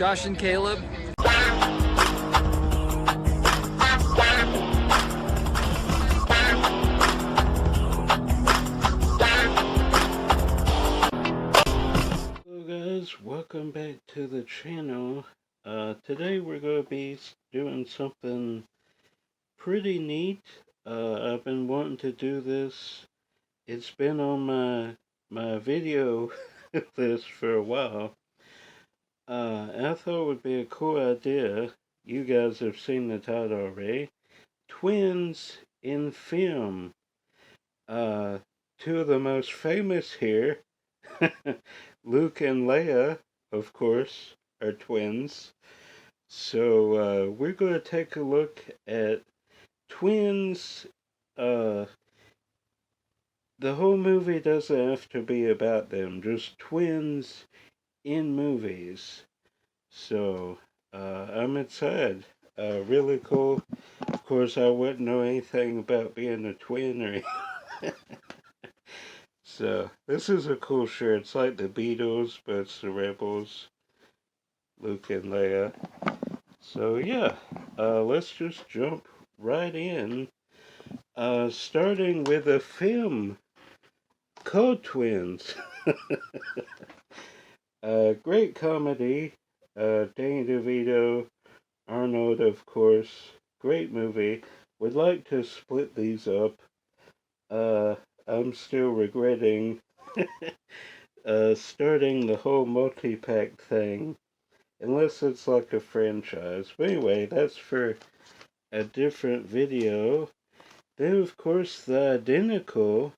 Josh and Caleb. Hello guys, welcome back to the channel. Today we're going to be doing something pretty neat. I've been wanting to do this. It's been on my video list for a while. I thought it would be a cool idea. You guys have seen the title already. Twins in film. Two of the most famous here, Luke and Leia, of course, are twins. So we're going to take a look at twins. The whole movie doesn't have to be about them, just twins in movies. So I'm excited. Really cool. Of course, I wouldn't know anything about being a twin or anything. So, this is a cool shirt. It's like the Beatles, but it's the Rebels, Luke and Leia. So, yeah, let's just jump right in. Starting with a film called Twins. Great comedy. Danny DeVito, Arnold, of course. Great movie. Would like to split these up. I'm still regretting starting the whole multi-pack thing, unless it's like a franchise. But anyway, that's for a different video. Then, of course, the Identical,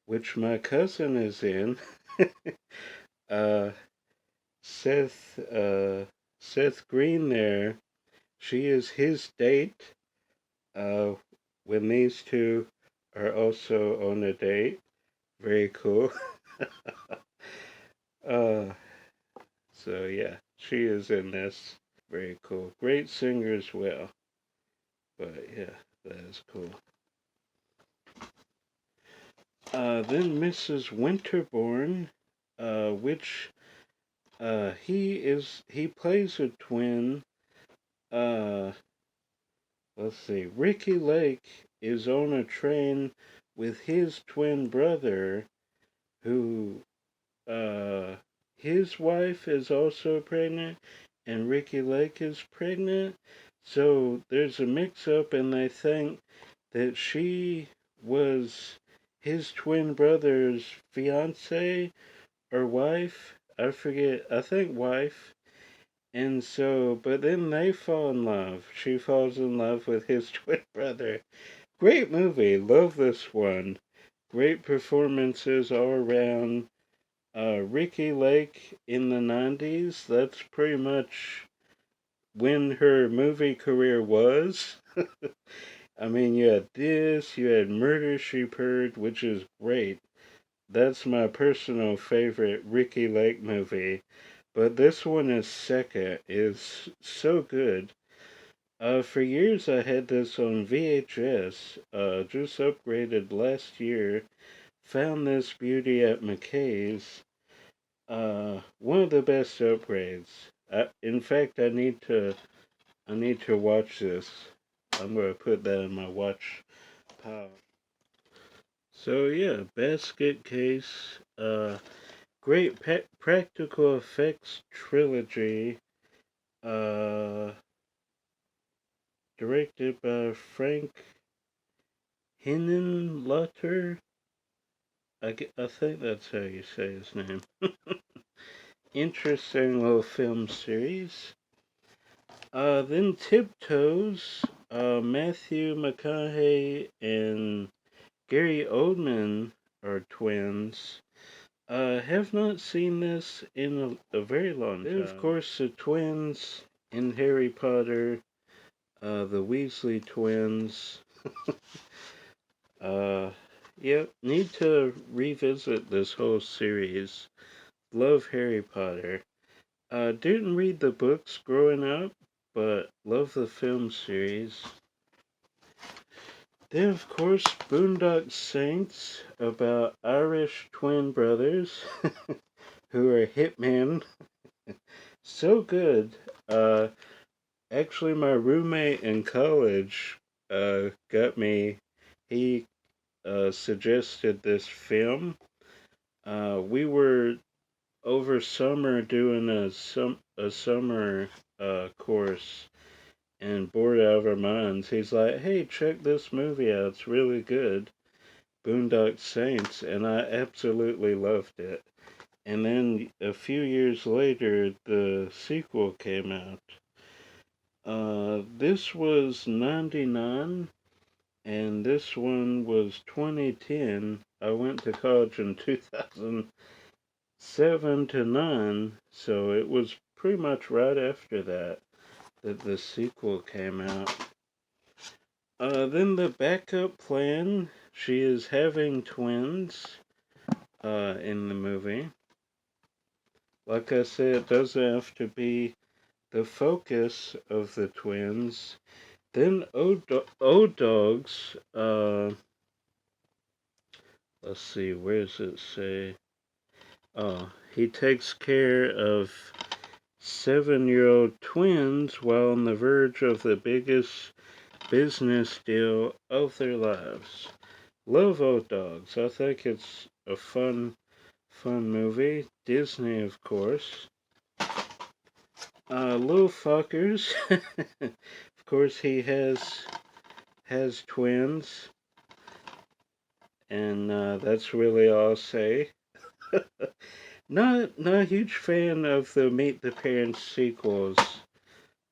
which my cousin is in. uh, Seth, Seth Green there. She is his date. When these two are also on a date. Very cool. uh, so yeah, she is in this. Very cool. Great singer as well. But yeah, that is cool. Then Mrs. Winterbourne, which he plays a twin. Let's see. Ricky Lake is on a train with his twin brother, who his wife is also pregnant, and Ricky Lake is pregnant. So there's a mix-up, and they think that she was his twin brother's fiance or wife. I forget. I think wife. And so, but then they fall in love. She falls in love with his twin brother. Great movie. Love this one. Great performances all around. Ricky Lake in the 90s, that's pretty much when her movie career was. I mean, you had this, you had Murder, She Purred, which is great. That's my personal favorite Ricky Lake movie. But this one is second, is so good. For years I had this on VHS, just upgraded last year. Found this beauty at McKay's. One of the best upgrades. In fact, I need to watch this. I'm gonna put that in my watch pile. So yeah, basket case. Great practical effects trilogy. Uh, Directed by Frank Henenlotter. I think that's how you say his name. Interesting little film series. Then Tiptoes, Matthew McConaughey and Gary Oldman are twins. Have not seen this in a very long time. Then, of course, the twins in Harry Potter, the Weasley twins. Yep, need to revisit this whole series. Love Harry Potter. Didn't read the books growing up, but love the film series. Then, of course, Boondock Saints, about Irish twin brothers who are hitmen. So good. Uh, Actually, my roommate in college got me. He suggested this film. We were over summer doing a summer course and bored out of our minds. He's like, "Hey, check this movie out. It's really good, Boondock Saints," and I absolutely loved it. And then a few years later, the sequel came out. This was 99, and this one was 2010. I went to college in 2007 to 9, so it was pretty much right after that that the sequel came out. Then the backup plan, she is having twins in the movie. Like I said, it doesn't have to be the focus of the twins. Then O-Dog's, let's see, where does it say? Oh, he takes care of 7-year-old twins while on the verge of the biggest business deal of their lives. Love O-Dogs. I think it's a fun movie. Disney, of course. Little fuckers. Of course, he has twins, and that's really all I'll say. Not a huge fan of the Meet the Parents sequels.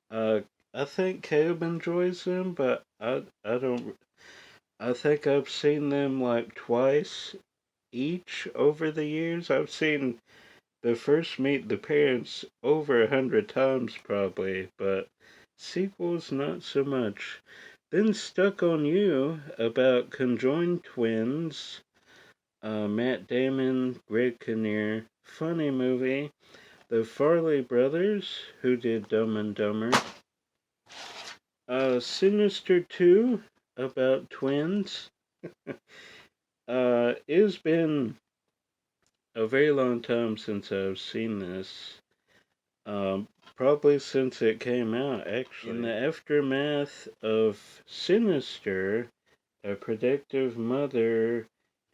Uh, I think Caleb enjoys them, but I don't. I think I've seen them like twice each over the years. I've seen the first Meet the Parents over 100 times probably, but sequels not so much. Then Stuck on You about conjoined twins. Matt Damon, Greg Kinnear, funny movie. The Farley brothers, who did Dumb and Dumber. Sinister 2 about twins. It's been a very long time since I've seen this. Probably since it came out, actually. In the aftermath of Sinister, a protective mother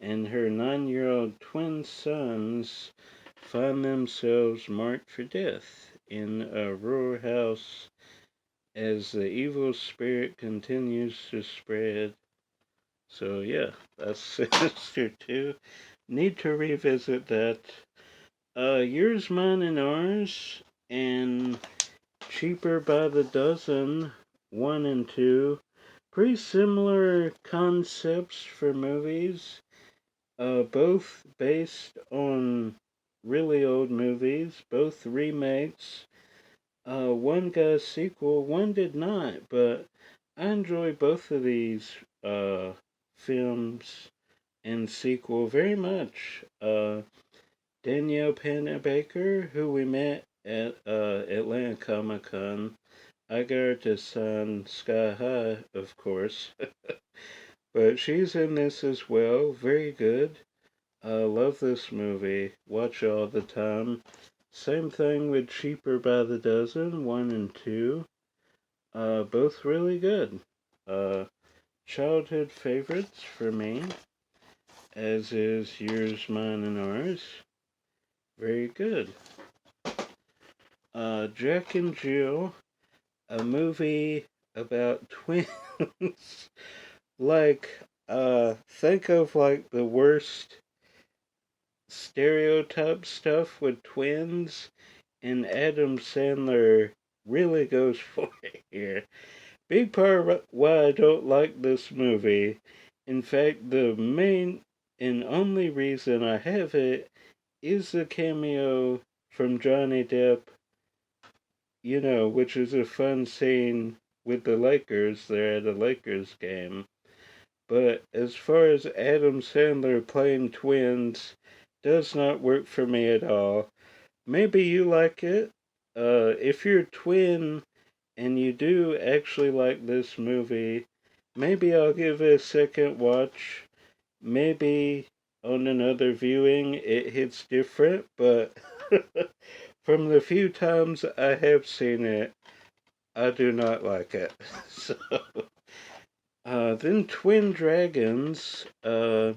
and her 9-year-old twin sons find themselves marked for death in a rural house as the evil spirit continues to spread. So yeah, that's Sinister 2. Need to revisit that. Yours, Mine, and Ours, and Cheaper by the Dozen, 1 and 2. Pretty similar concepts for movies. Both based on really old movies, both remakes. One got a sequel, one did not, but I enjoy both of these films and sequel very much. Danielle Panabaker, who we met at Atlanta Comic Con, I got her to sign Sky High, of course, but she's in this as well. Very good. Love this movie. Watch it all the time. Same thing with Cheaper by the Dozen, 1 and 2. Both really good. Uh, Childhood favorites for me, as is Yours, Mine, and Ours. Very good. Jack and Jill, a movie about twins. Like, think of like the worst stereotype stuff with twins, and Adam Sandler really goes for it here. Big part of why I don't like this movie, in fact, the main and only reason I have it is the cameo from Johnny Depp, which is a fun scene with the Lakers. They're at a Lakers game. But as far as Adam Sandler playing twins, does not work for me at all. Maybe you like it. If you're a twin and you do actually like this movie, maybe I'll give it a second watch. Maybe on another viewing it hits different, but from the few times I have seen it, I do not like it. So, then Twin Dragons, you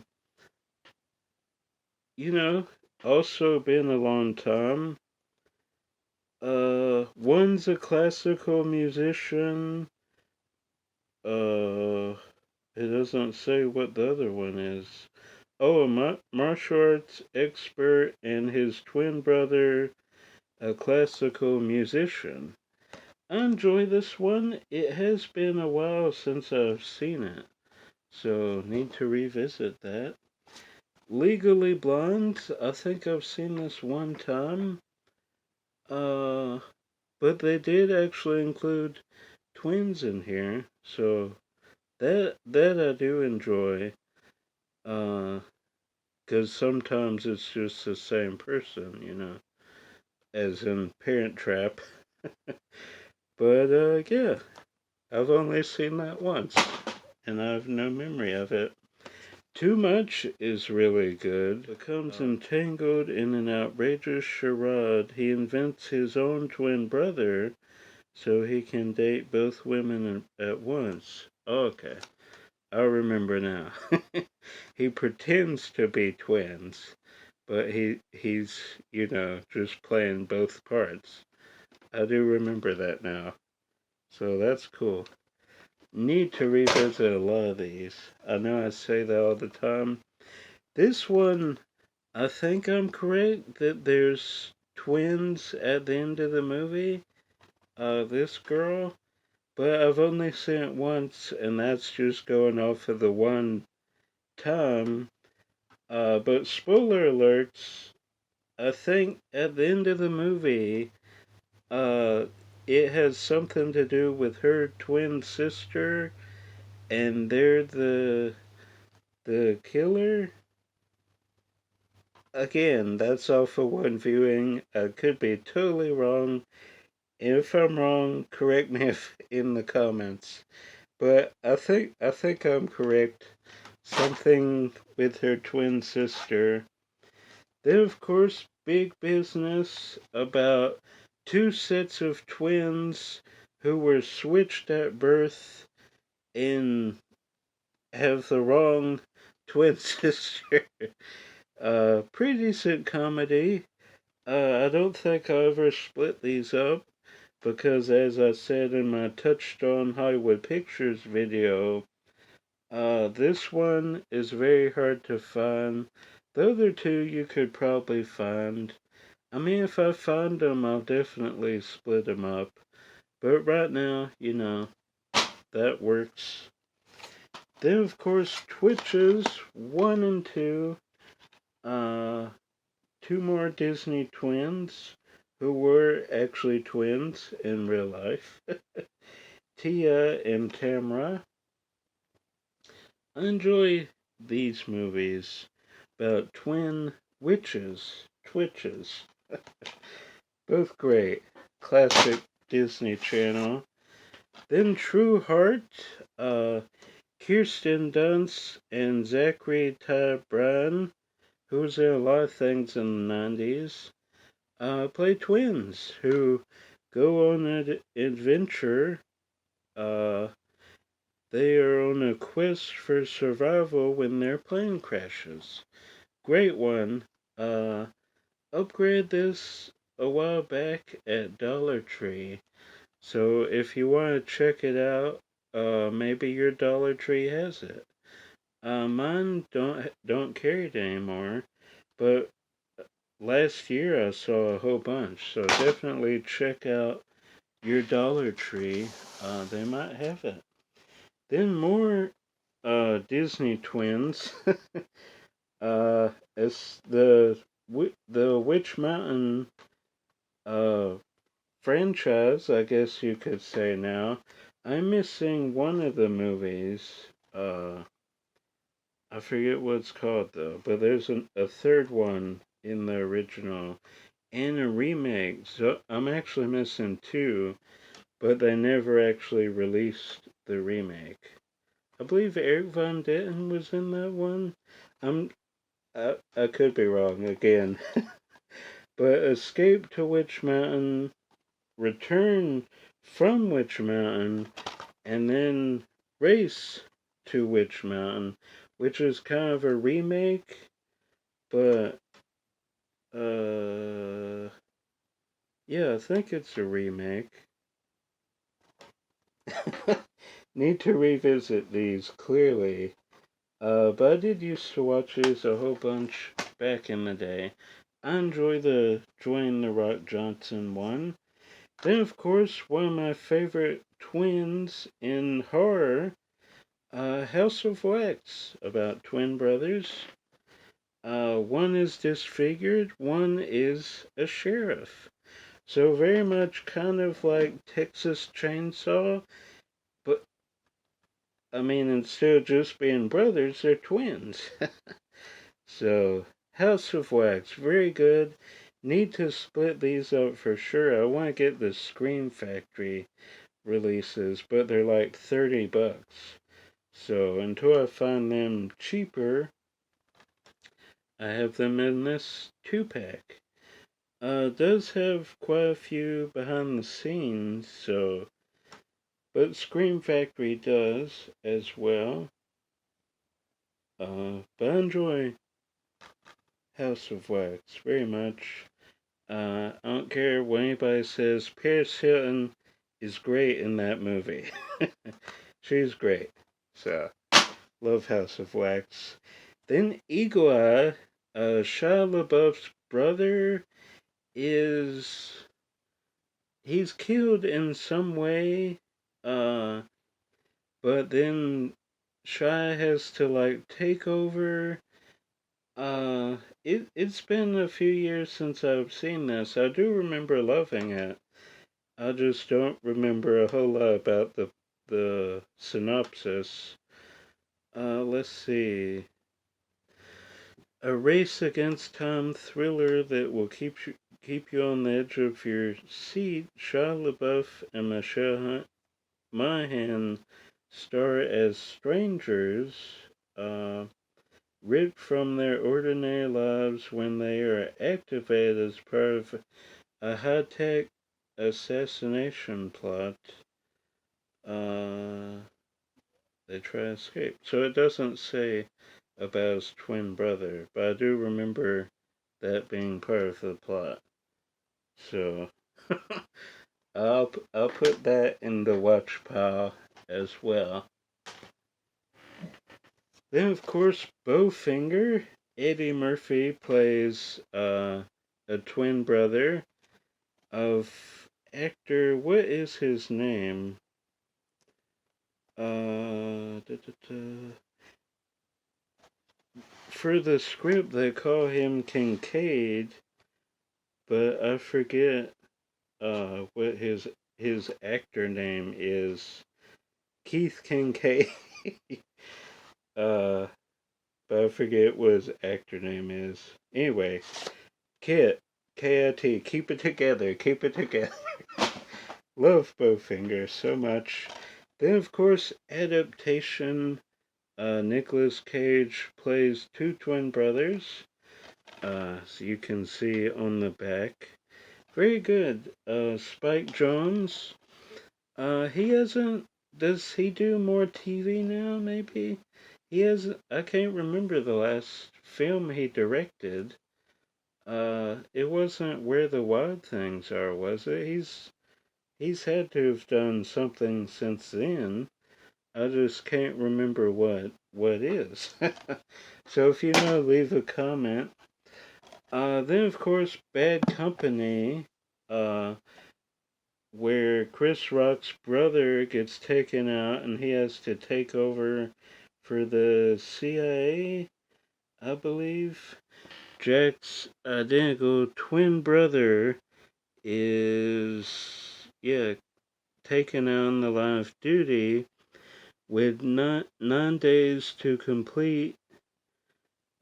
know, also been a long time. One's a classical musician. Uh, it doesn't say what the other one is. Oh, a martial arts expert and his twin brother, a classical musician. I enjoy this one. It has been a while since I've seen it, so need to revisit that. Legally Blonde, I think I've seen this one time. Uh, but they did actually include twins in here, so that I do enjoy. Uh, 'Cause sometimes it's just the same person, as in Parent Trap. But yeah, I've only seen that once, and I have no memory of it. Too Much is really good. Becomes entangled in an outrageous charade. He invents his own twin brother so he can date both women at once. Okay, I remember now. He pretends to be twins, but he's just playing both parts. I do remember that now, so that's cool. Need to revisit a lot of these. I know I say that all the time. This one, I think I'm correct that there's twins at the end of the movie. This girl, but I've only seen it once, and that's just going off of the one time. But spoiler alerts, I think at the end of the movie, uh, it has something to do with her twin sister, and they're the killer. Again, that's all for one viewing. I could be totally wrong. If I'm wrong, correct me in the comments. But I think I'm correct. Something with her twin sister. Then, of course, Big Business about two sets of twins who were switched at birth and have the wrong twin sister. Pretty decent comedy. I don't think I'll ever split these up because, as I said in my Touched on Hollywood Pictures video, this one is very hard to find. The other two you could probably find. I mean, if I find them, I'll definitely split them up. But right now, that works. Then, of course, Twitches 1 and 2. Uh, Two more Disney twins who were actually twins in real life. Tia and Tamra. I enjoy these movies about twin witches, twitches. Both great. Classic Disney Channel. Then True Heart, uh, Kirsten Dunst and Zachary Ty Bryan, who was in a lot of things in the 90s, play twins who go on an adventure. Uh, they are on a quest for survival when their plane crashes. Great one. Uh, Upgrade this a while back at Dollar Tree. So if you want to check it out, maybe your Dollar Tree has it. Mine don't carry it anymore, but last year I saw a whole bunch. So definitely check out your Dollar Tree. They might have it. Then more Disney twins. It's the Witch Mountain uh franchise, I guess you could say now. I'm missing one of the movies. I forget what it's called though, but there's a third one in the original and a remake. So I'm actually missing two, but they never actually released the remake. I believe Eric Von Ditten was in that one. I could be wrong again. but escape to Witch Mountain, return from Witch Mountain, and then race to Witch Mountain, which is kind of a remake, but yeah, I think it's a remake. Need to revisit these clearly. But I did used to watch these a whole bunch back in the day. I enjoy the Dwayne The Rock Johnson one. Then, of course, one of my favorite twins in horror, House of Wax, about twin brothers. One is disfigured, one is a sheriff. So very much kind of like Texas Chainsaw, but I mean, instead of just being brothers, they're twins. So, House of Wax, very good. Need to split these up for sure. I want to get the Scream Factory releases, but they're like $30. So, until I find them cheaper, I have them in this 2-pack. Does have quite a few behind the scenes, so. But Scream Factory does as well. But I enjoy House of Wax very much. I don't care what anybody says, Paris Hilton is great in that movie. She's great. So, love House of Wax. Then Eagle Eye, Shia LaBeouf's brother, is. He's killed in some way, uh, but then Shia has to, like, take over. It's been a few years since I've seen this. I do remember loving it. I just don't remember a whole lot about the synopsis. Let's see. A race against time thriller that will keep you on the edge of your seat. Shia LaBeouf and Michelle Monaghan star as strangers, ripped from their ordinary lives when they are activated as part of a high-tech assassination plot. Uh, they try to escape. So it doesn't say about his twin brother, but I do remember that being part of the plot. So I'll put that in the watch pile as well. Then of course Bowfinger. Eddie Murphy plays a twin brother of actor. What is his name? Da, da, da. For the script, they call him Kincaid, but I forget what his actor name is. Keith Kincaid. uh, but I forget what his actor name is. Anyway, Kit, K-I-T, keep it together, keep it together. Love Bowfinger so much. Then, of course, adaptation. Nicolas Cage plays two twin brothers. So you can see on the back. Very good. Spike Jonze. He hasn't. Does he do more TV now? Maybe he has. I can't remember the last film he directed. It wasn't Where the Wild Things Are, was it? He's had to have done something since then. I just can't remember what is. So if you know, leave a comment. Then of course, Bad Company, uh, where Chris Rock's brother gets taken out and he has to take over for the CIA, I believe. Jack's identical twin brother is, yeah, taken on the line of duty with 9 days to complete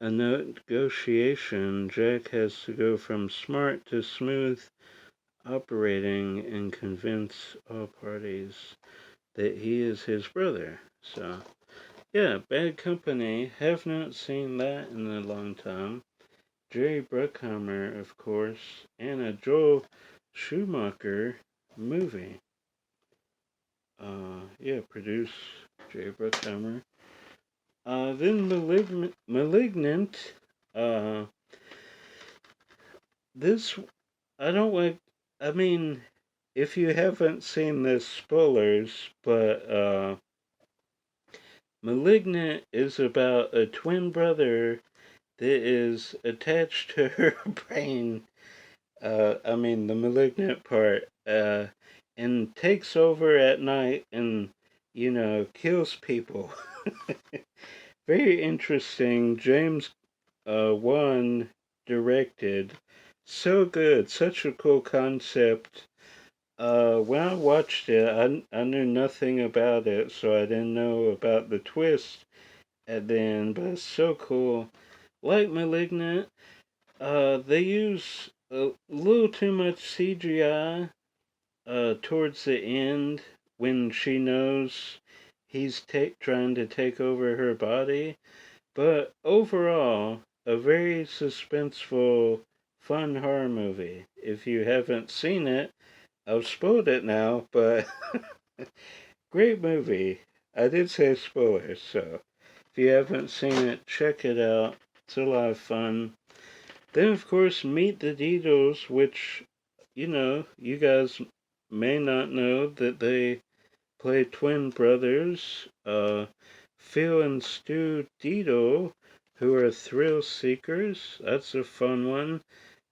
a negotiation. Jack has to go from smart to smooth operating and convince all parties that he is his brother. So, yeah, Bad Company. Have not seen that in a long time. Jerry Bruckheimer, of course, and a Joel Schumacher movie. Yeah, produced Jerry Bruckheimer. Then Malignant. Uh, this I don't like. I mean, if you haven't seen this, spoilers. But Malignant is about a twin brother that is attached to her brain. I mean, the malignant part, and takes over at night and, kills people. Very interesting. James Wan directed. So good. Such a cool concept. When I watched it, I knew nothing about it, so I didn't know about the twist at the end, but it's so cool. Like Malignant, they use a little too much CGI towards the end when she knows he's trying to take over her body. But overall, a very suspenseful, fun horror movie. If you haven't seen it, I've spoiled it now, but great movie. I did say spoilers, so if you haven't seen it, check it out. It's a lot of fun. Then, of course, Meet the Deedles, which, you guys may not know that they play twin brothers, Phil and Stu Deedle, who are thrill seekers. That's a fun one.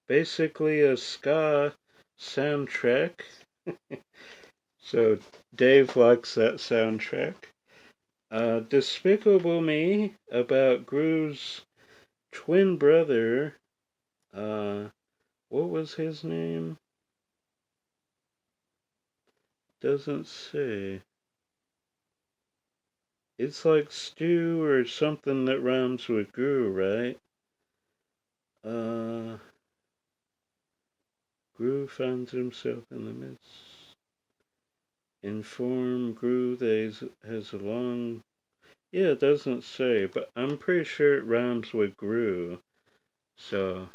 Basically a ska soundtrack. So Dave likes that soundtrack. Despicable Me, about Gru's twin brother. What was his name? Doesn't say. It's like Stu or something that rhymes with Gru, right? Uh, Gru finds himself in the midst. Inform Gru that has a long. Yeah, it doesn't say, but I'm pretty sure it rhymes with Gru. So,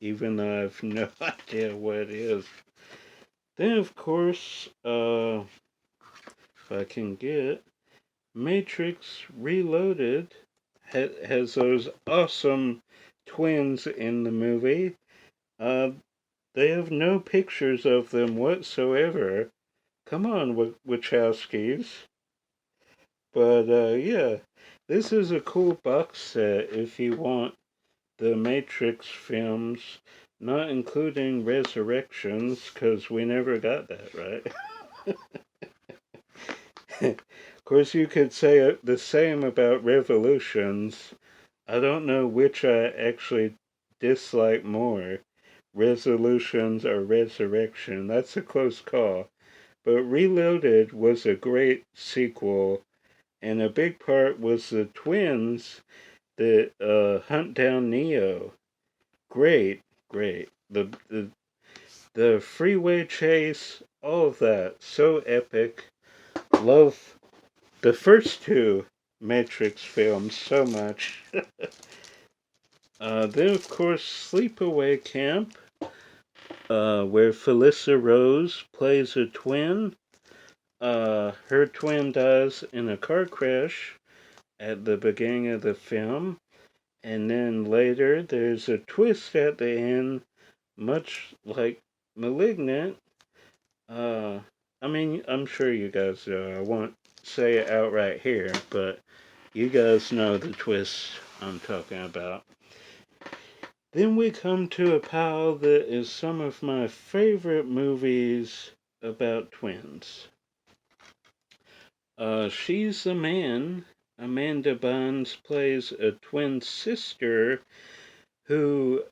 even though I have no idea what it is. Then, of course, if I can get Matrix Reloaded has those awesome twins in the movie. Uh, they have no pictures of them whatsoever. Come on, Wachowskis. But yeah, this is a cool box set if you want the Matrix films, not including Resurrections, because we never got that, right? Of course, you could say the same about Revolutions. I don't know which I actually dislike more, Resolutions or Resurrection. That's a close call. But Reloaded was a great sequel, and a big part was the twins that hunt down Neo. Great, great. The freeway chase, all of that, so epic. Love the first two Matrix films so much. Then, of course, Sleepaway Camp, where Felissa Rose plays a twin. Her twin dies in a car crash at the beginning of the film, and then later there's a twist at the end, much like Malignant. Uh, I mean, I'm sure you guys know. I won't say it outright here, but you guys know the twist I'm talking about. Then we come to a pile that is some of my favorite movies about twins. She's the Man. Amanda Bynes plays a twin sister who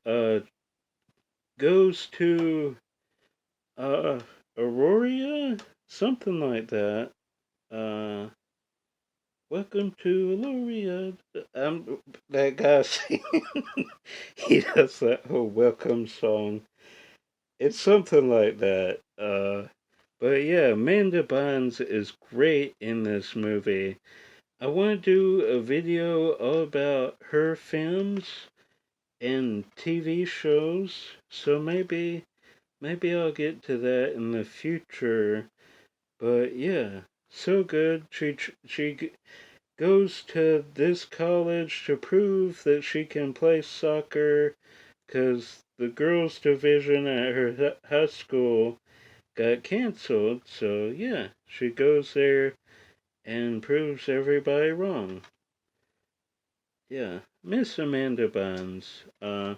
goes to Aurora, something like that. Uh, Welcome to Aurora. That guy singing. He does that whole welcome song. It's something like that. But yeah, Amanda Bynes is great in this movie. I want to do a video all about her films, and TV shows. So maybe I'll get to that in the future. But yeah, so good. She goes to this college to prove that she can play soccer because the girls' division at her high school got canceled. So yeah, she goes there and proves everybody wrong. Yeah, Miss Amanda Bynes, a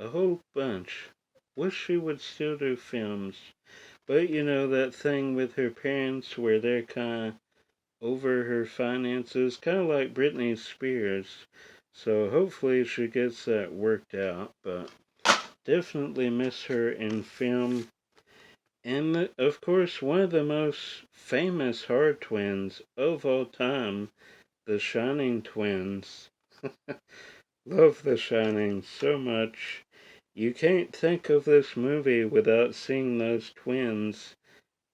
whole bunch. Wish she would still do films. But you know that thing with her parents where they're kind of over her finances, kind of like Britney Spears. So hopefully she gets that worked out. But definitely miss her in film. And of course, one of the most famous horror twins of all time, the Shining twins. Love The Shining so much. You can't think of this movie without seeing those twins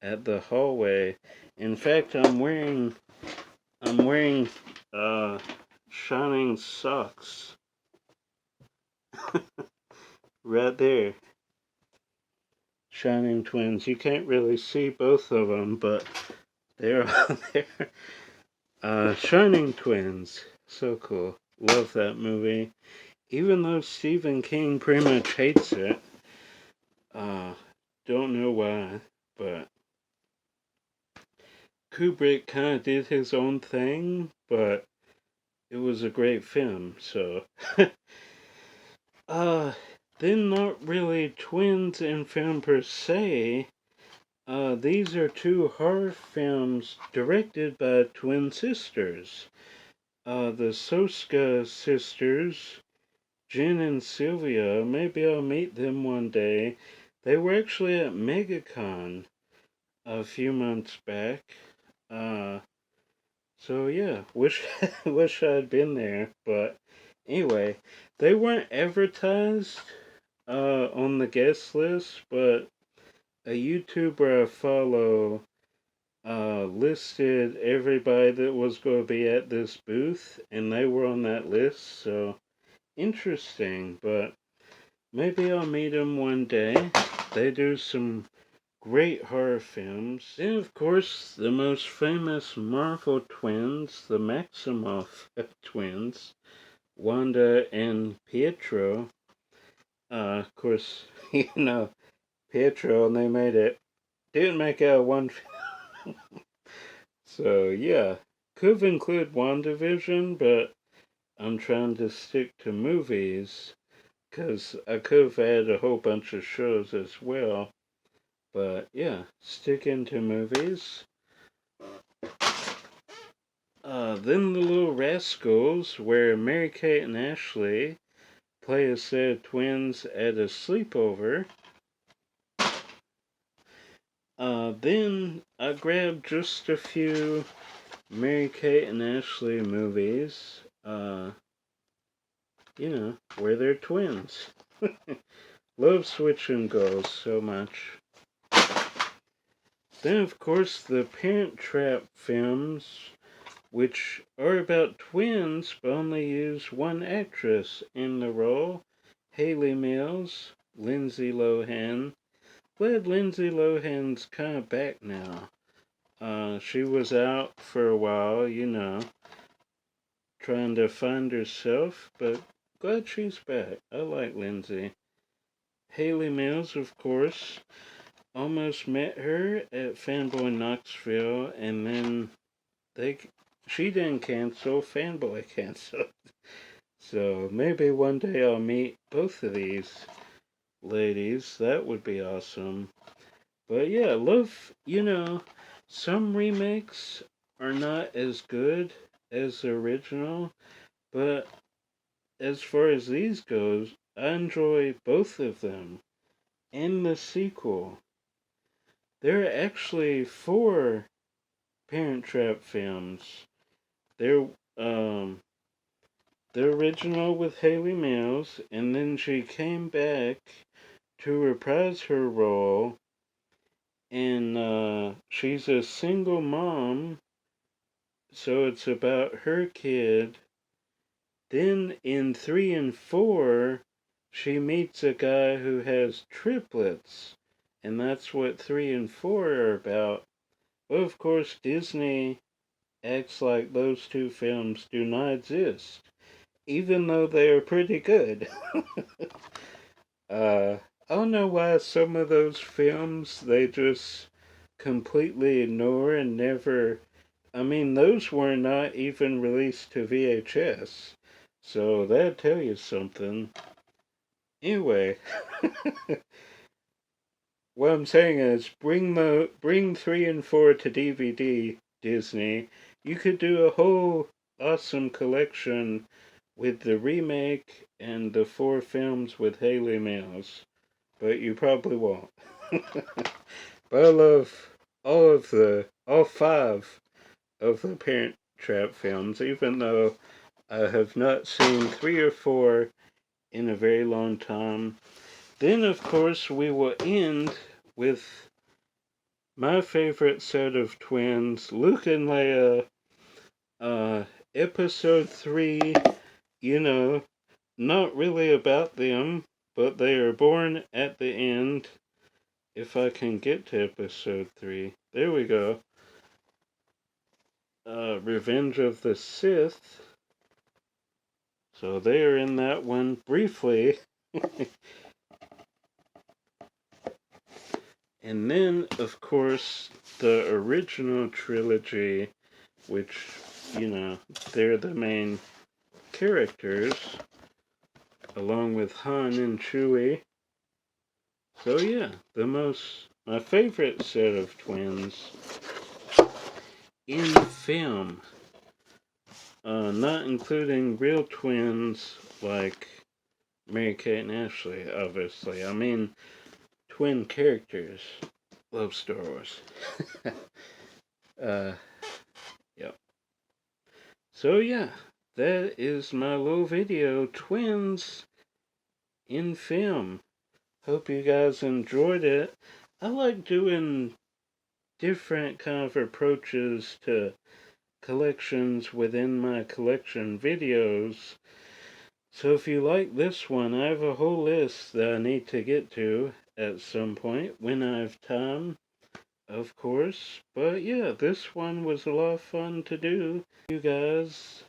at the hallway. In fact, I'm wearing uh Shining socks right there. Shining twins. You can't really see both of them, but they're on there. Shining twins. So cool. Love that movie. Even though Stephen King pretty much hates it. Uh, don't know why, but Kubrick kind of did his own thing, but it was a great film, so. uh, then not really twins in film per se. These are two horror films directed by twin sisters. The Soska sisters, Jen and Sylvia. Maybe I'll meet them one day. They were actually at MegaCon a few months back. Uh, so yeah, wish wish I'd been there. But anyway, they weren't advertised on the guest list, but a YouTuber I follow listed everybody that was going to be at this booth, and they were on that list. So interesting, but maybe I'll meet them one day. They do some great horror films. And of course, the most famous Marvel twins, the Maximoff twins, Wanda and Pietro. Of course, Pietro, and they made it. Didn't make out one. So, yeah. Could include WandaVision, but I'm trying to stick to movies, because I could have had a whole bunch of shows as well. But, yeah, sticking to movies. Then The Little Rascals, where Mary Kate and Ashley play a set of twins at a sleepover. Then I grabbed just a few Mary Kate and Ashley movies, where they're twins. Love switching girls so much. Then, of course, the Parent Trap films, which are about twins but only use one actress in the role, Hayley Mills, Lindsay Lohan. Glad Lindsay Lohan's kind of back now. She was out for a while, trying to find herself, but glad she's back. I like Lindsay. Hayley Mills, of course. Almost met her at Fanboy Knoxville, and then they she didn't cancel, Fanboy canceled. So maybe one day I'll meet both of these ladies. That would be awesome. But yeah, love, some remakes are not as good as the original, but as far as these goes, I enjoy both of them and the sequel. There are actually four Parent Trap films. They're the original with Hayley Mills, and then she came back to reprise her role, and she's a single mom, so it's about her kid Then in 3 and 4, she meets a guy who has triplets, and that's what 3 and 4 are about. Well, of course, Disney acts like those two films do not exist, even though they are pretty good. I don't know why some of those films they just completely ignore and never. I mean, those were not even released to VHS, so that'd tell you something. Anyway, what I'm saying is, bring 3 and 4 to DVD, Disney. You could do a whole awesome collection with the remake and the 4 films with Haley Mills, but you probably won't. But I love all 5 of the Parent Trap films, even though I have not seen 3 or 4 in a very long time. Then, of course, we will end with my favorite set of twins, Luke and Leia, uh, episode 3, you know, not really about them, but they are born at the end. If I can get to episode 3. There we go. Revenge of the Sith. So they are in that one briefly. And then, of course, the original trilogy, which, they're the main characters, along with Han and Chewie. So yeah, my favorite set of twins in film. Not including real twins like Mary-Kate and Ashley, obviously. I mean, twin characters. Love Star Wars. uh, yep. So yeah, that is my little video, Twins in Film. Hope you guys enjoyed it. I like doing different kind of approaches to collections within my collection videos. So if you like this one, I have a whole list that I need to get to at some point when I have time, of course. But yeah, this one was a lot of fun to do. You guys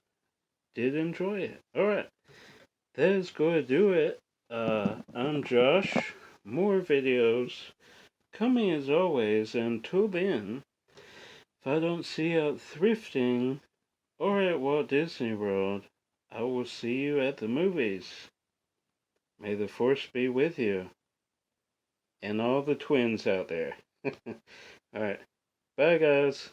did enjoy it. Alright, that is going to do it. I'm Josh. More videos coming as always. Until then, if I don't see you out thrifting or at Walt Disney World, I will see you at the movies. May the force be with you. And all the twins out there. Alright. Bye, guys.